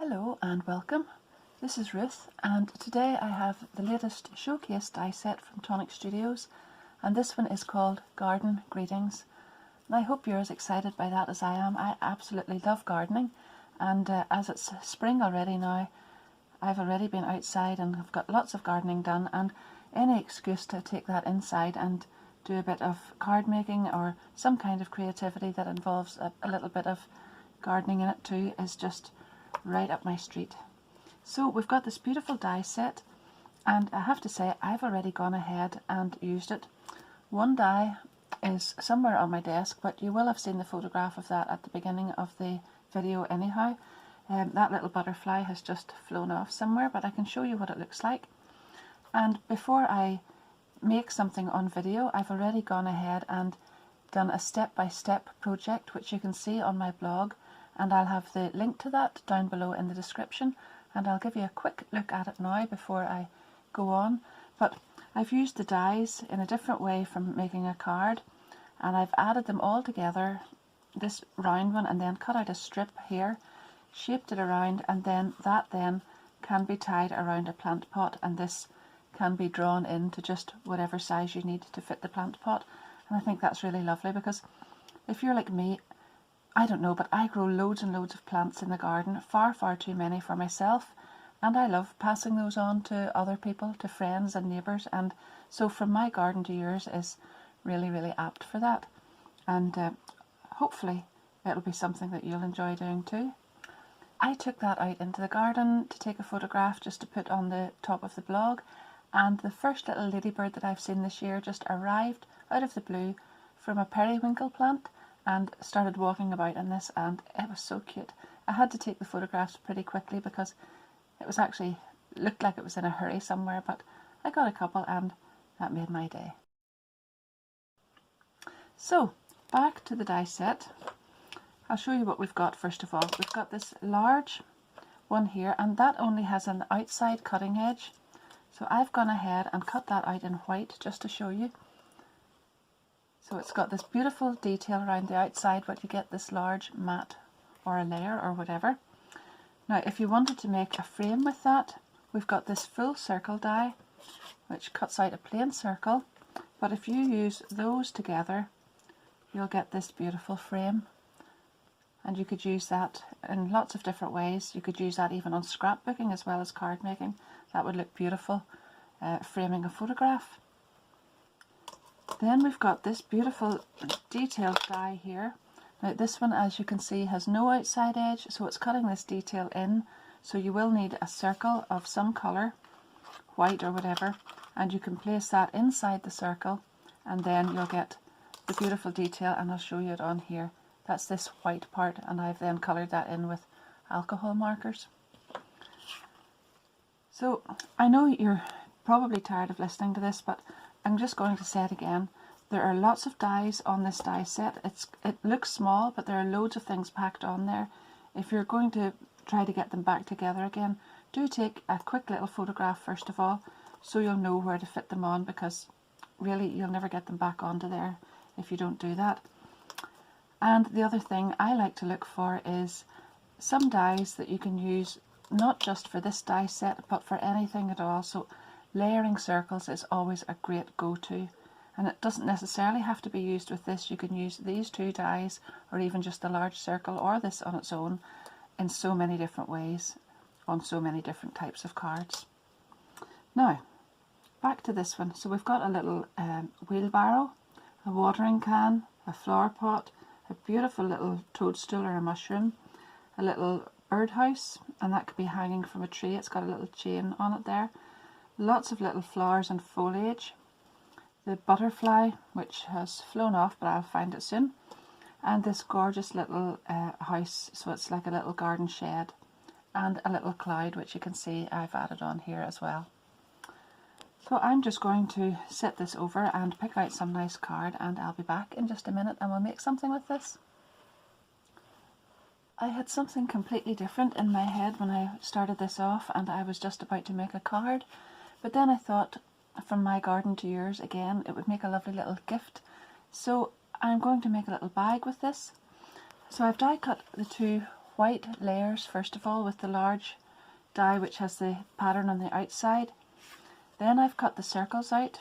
Hello and welcome. This is Ruth, and today I have the latest Showcase die set from Tonic Studios, and this one is called Garden Greetings. And I hope you're as excited by that as I am. I absolutely love gardening, and as it's spring already now, I've already been outside and I've got lots of gardening done, and any excuse to take that inside and do a bit of card making or some kind of creativity that involves a little bit of gardening in it too is just right up my street. So we've got this beautiful die set, and I have to say I've already gone ahead and used it. One die is somewhere on my desk, but you will have seen the photograph of that at the beginning of the video anyhow. That little butterfly has just flown off somewhere, but I can show you what it looks like. And before I make something on video, I've already gone ahead and done a step-by-step project which you can see on my blog, and I'll have the link to that down below in the description, and I'll give you a quick look at it now before I go on. But I've used the dies in a different way from making a card, and I've added them all together, this round one, and then cut out a strip here, shaped it around, and then that then can be tied around a plant pot, and this can be drawn into just whatever size you need to fit the plant pot. And I think that's really lovely, because if you're like me, I don't know, but I grow loads and loads of plants in the garden, far too many for myself, and I love passing those on to other people, to friends and neighbours, and so From My Garden to Yours is really apt for that, and hopefully it'll be something that you'll enjoy doing too. I took that out into the garden to take a photograph just to put on the top of the blog, and the first little ladybird that I've seen this year just arrived out of the blue from a periwinkle plant and started walking about in this, and it was so cute. I had to take the photographs pretty quickly because it was actually looked like it was in a hurry somewhere, but I got a couple and that made my day. So back to the die set. I'll show you what we've got first of all. We've got this large one here, and that only has an outside cutting edge. So I've gone ahead and cut that out in white just to show you. So it's got this beautiful detail around the outside, but you get this large mat or a layer or whatever. Now if you wanted to make a frame with that, we've got this full circle die which cuts out a plain circle, but if you use those together you'll get this beautiful frame, and you could use that in lots of different ways. You could use that even on scrapbooking as well as card making. That would look beautiful framing a photograph. Then we've got this beautiful detailed die here. Now this one, as you can see, has no outside edge, so it's cutting this detail in, so you will need a circle of some colour, white or whatever, and you can place that inside the circle, and then you'll get the beautiful detail, and I'll show you it on here. That's this white part, and I've then coloured that in with alcohol markers. So I know you're probably tired of listening to this, but I'm just going to say it again. There are lots of dies on this die set. It looks small, but there are loads of things packed on there. If you're going to try to get them back together again, do take a quick little photograph first of all, so you'll know where to fit them on, because really you'll never get them back onto there if you don't do that. And the other thing I like to look for is some dies that you can use not just for this die set, but for anything at all. So layering circles is always a great go-to, and it doesn't necessarily have to be used with this. You can use these two dies, or even just the large circle, or this on its own, in so many different ways on so many different types of cards. Now back to this one. So we've got a little wheelbarrow, a watering can, a flower pot, a beautiful little toadstool or a mushroom, a little birdhouse, and that could be hanging from a tree. It's got a little chain on it there. Lots of little flowers and foliage. The butterfly, which has flown off, but I'll find it soon. And this gorgeous little house, so it's like a little garden shed. And a little cloud, which you can see I've added on here as well. So I'm just going to set this over and pick out some nice card, and I'll be back in just a minute and we'll make something with this. I had something completely different in my head when I started this off, and I was just about to make a card, but then I thought, From My Garden to Yours again, it would make a lovely little gift. So I'm going to make a little bag with this. So I've die cut the two white layers first of all with the large die which has the pattern on the outside. Then I've cut the circles out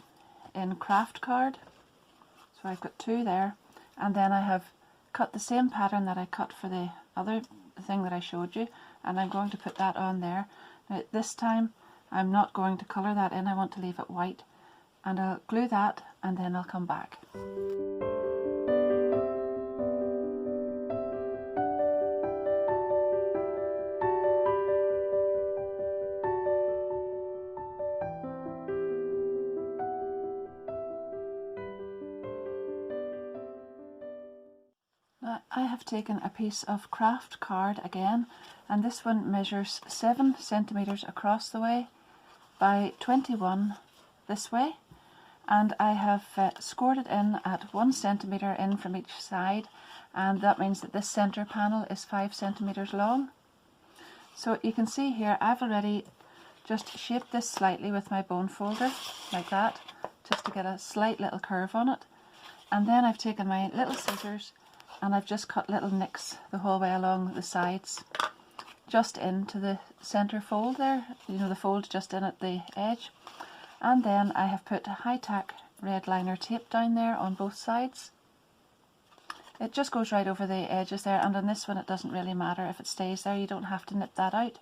in Kraft Card, so I've got 2 there, and then I have cut the same pattern that I cut for the other thing that I showed you, and I'm going to put that on there. Now this time I'm not going to colour that in, I want to leave it white, and I'll glue that and then I'll come back. Now, I have taken a piece of Kraft Card again, and this one measures 7 centimetres across the way by 21 this way, and I have scored it in at 1 centimetre in from each side, and that means that this centre panel is 5 centimetres long. So you can see here I've already just shaped this slightly with my bone folder like that, just to get a slight little curve on it, and then I've taken my little scissors and I've just cut little nicks the whole way along the sides, just into the centre fold there, you know, the fold just in at the edge. And then I have put high-tack red liner tape down there on both sides. It just goes right over the edges there, and on this one it doesn't really matter if it stays there, you don't have to nip that out.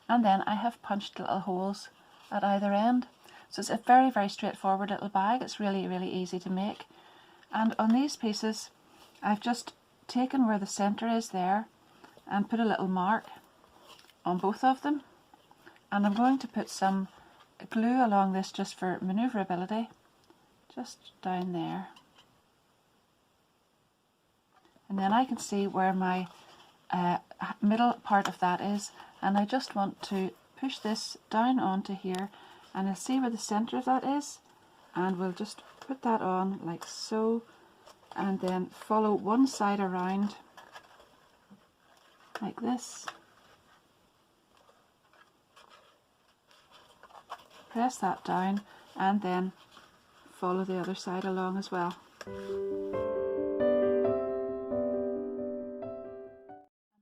And then I have punched little holes at either end. So it's a very, very straightforward little bag. It's really, really easy to make. And on these pieces I've just taken where the centre is there and put a little mark on both of them, and I'm going to put some glue along this just for manoeuvrability, just down there, and then I can see where my middle part of that is, and I just want to push this down onto here, and I'll see where the centre of that is, and we'll just put that on like so, and then follow one side around like this, press that down, and then follow the other side along as well.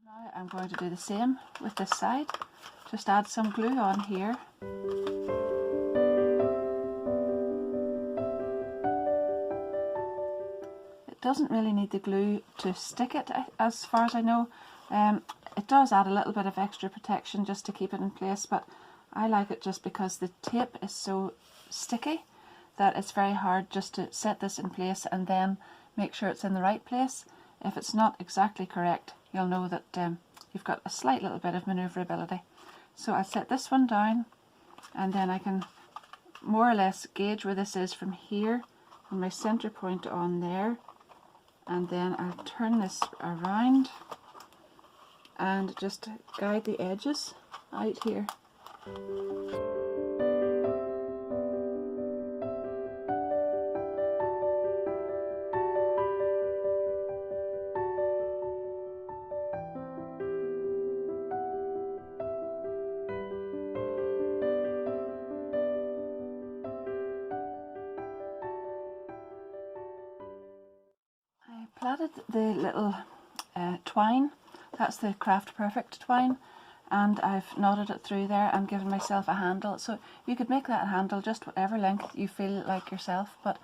Now I'm going to do the same with this side, just add some glue on here. Doesn't really need the glue to stick it, as far as I know. It does add a little bit of extra protection just to keep it in place, but I like it just because the tape is so sticky that it's very hard just to set this in place and then make sure it's in the right place. If it's not exactly correct, you'll know that you've got a slight little bit of manoeuvrability. So I set this one down, and then I can more or less gauge where this is from here, and my centre point on there. And then I'll turn this around and just guide the edges out here. Plaited the little twine, that's the Craft Perfect twine, and I've knotted it through there and given myself a handle. So you could make that handle just whatever length you feel like yourself, but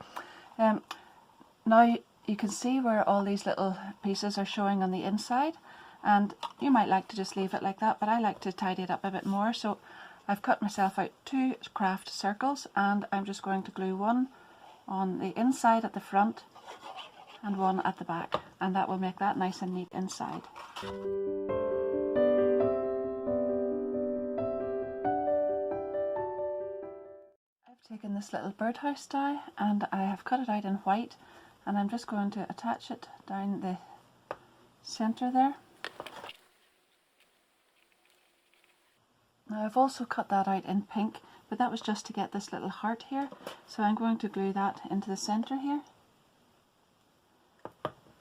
now you can see where all these little pieces are showing on the inside, and you might like to just leave it like that, but I like to tidy it up a bit more. So I've cut myself out 2 craft circles, and I'm just going to glue one on the inside at the front and one at the back, and that will make that nice and neat inside. I've taken this little birdhouse die and I have cut it out in white, and I'm just going to attach it down the centre there. Now I've also cut that out in pink, but that was just to get this little heart here, so I'm going to glue that into the centre here.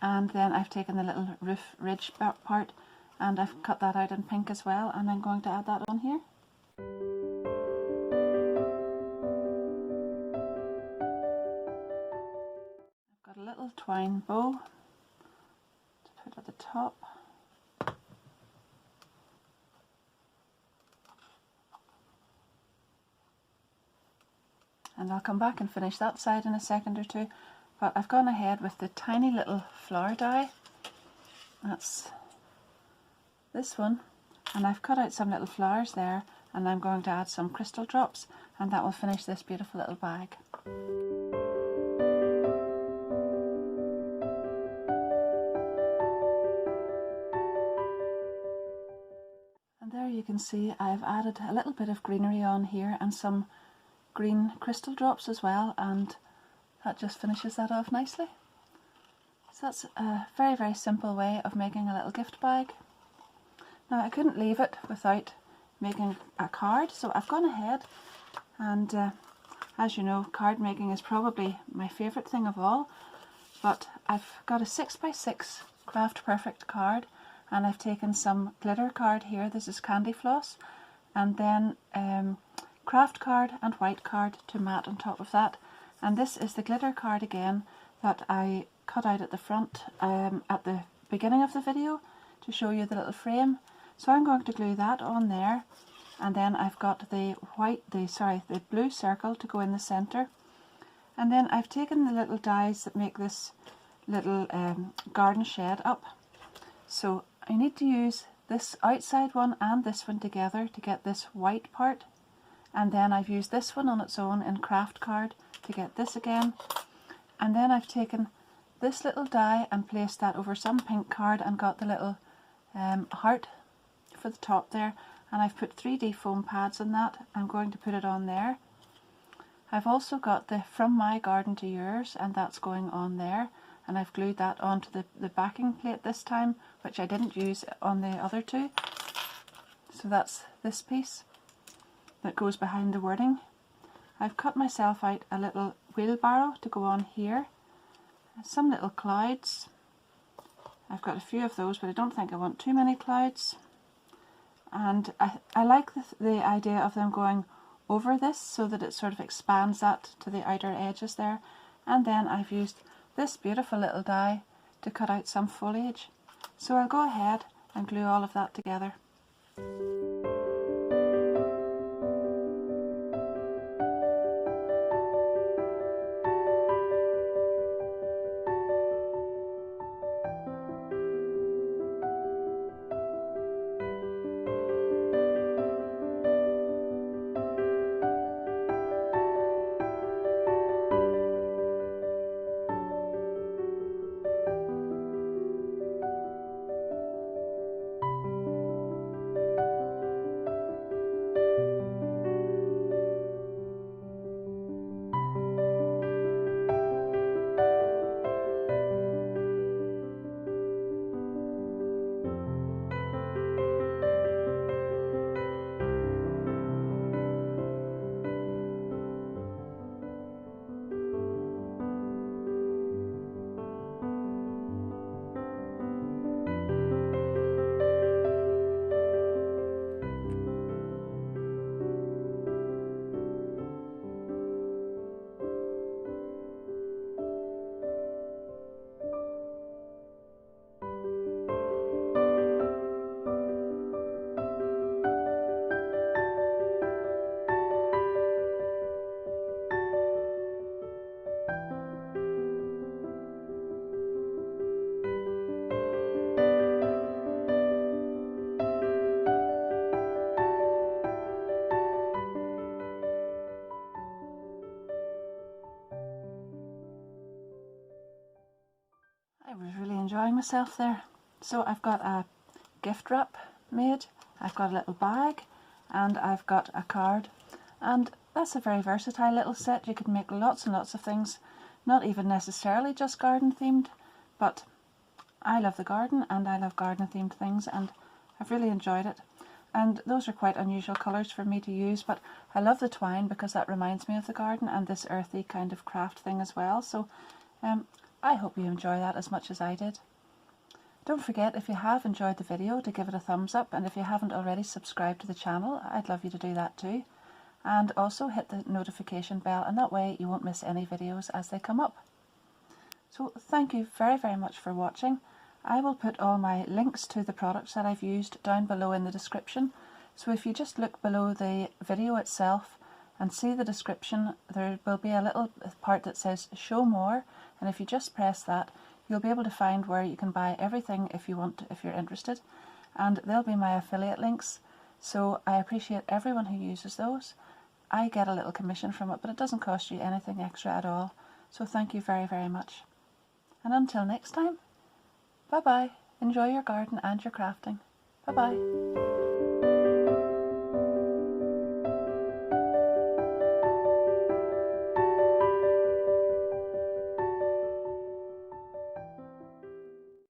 And then I've taken the little roof ridge part and I've cut that out in pink as well, and I'm going to add that on here. I've got a little twine bow to put at the top, and I'll come back and finish that side in a second or two. But I've gone ahead with the tiny little flower die. That's this one, and I've cut out some little flowers there, and I'm going to add some crystal drops, and that will finish this beautiful little bag. And there you can see I've added a little bit of greenery on here and some green crystal drops as well, and that just finishes that off nicely. So that's a very, very simple way of making a little gift bag. Now I couldn't leave it without making a card, so I've gone ahead and as you know, card making is probably my favourite thing of all, but I've got a 6x6 Craft Perfect card, and I've taken some glitter card here. This is candy floss, and then Kraft Card and white card to mat on top of that. And this is the glitter card again that I cut out at the front at the beginning of the video to show you the little frame. So I'm going to glue that on there, and then I've got the blue circle to go in the centre. And then I've taken the little dies that make this little garden shed up. So I need to use this outside one and this one together to get this white part. And then I've used this one on its own in Kraft Card to get this again. And then I've taken this little die and placed that over some pink card and got the little heart for the top there. And I've put 3D foam pads on that. I'm going to put it on there. I've also got the From My Garden to Yours, and that's going on there. And I've glued that onto the backing plate this time, which I didn't use on the other two. So that's this piece that goes behind the wording. I've cut myself out a little wheelbarrow to go on here. Some little clouds. I've got a few of those, but I don't think I want too many clouds. And I like the idea of them going over this so that it sort of expands that to the outer edges there. And then I've used this beautiful little die to cut out some foliage. So I'll go ahead and glue all of that together. Enjoying myself there. So I've got a gift wrap made, I've got a little bag, and I've got a card, and that's a very versatile little set. You could make lots and lots of things, not even necessarily just garden themed, but I love the garden and I love garden themed things, and I've really enjoyed it. And those are quite unusual colours for me to use, but I love the twine because that reminds me of the garden, and this earthy kind of craft thing as well. So I hope you enjoy that as much as I did. Don't forget, if you have enjoyed the video, to give it a thumbs up, and if you haven't already subscribed to the channel, I'd love you to do that too. And also hit the notification bell, and that way you won't miss any videos as they come up. So thank you very, very much for watching. I will put all my links to the products that I've used down below in the description. So if you just look below the video itself, and see the description. There will be a little part that says show more, and if you just press that, you'll be able to find where you can buy everything if you want, if you're interested, and they'll be my affiliate links. So I appreciate everyone who uses those. I get a little commission from it, but it doesn't cost you anything extra at all. So thank you very, very much. And until next time, bye bye. Enjoy your garden and your crafting. Bye bye.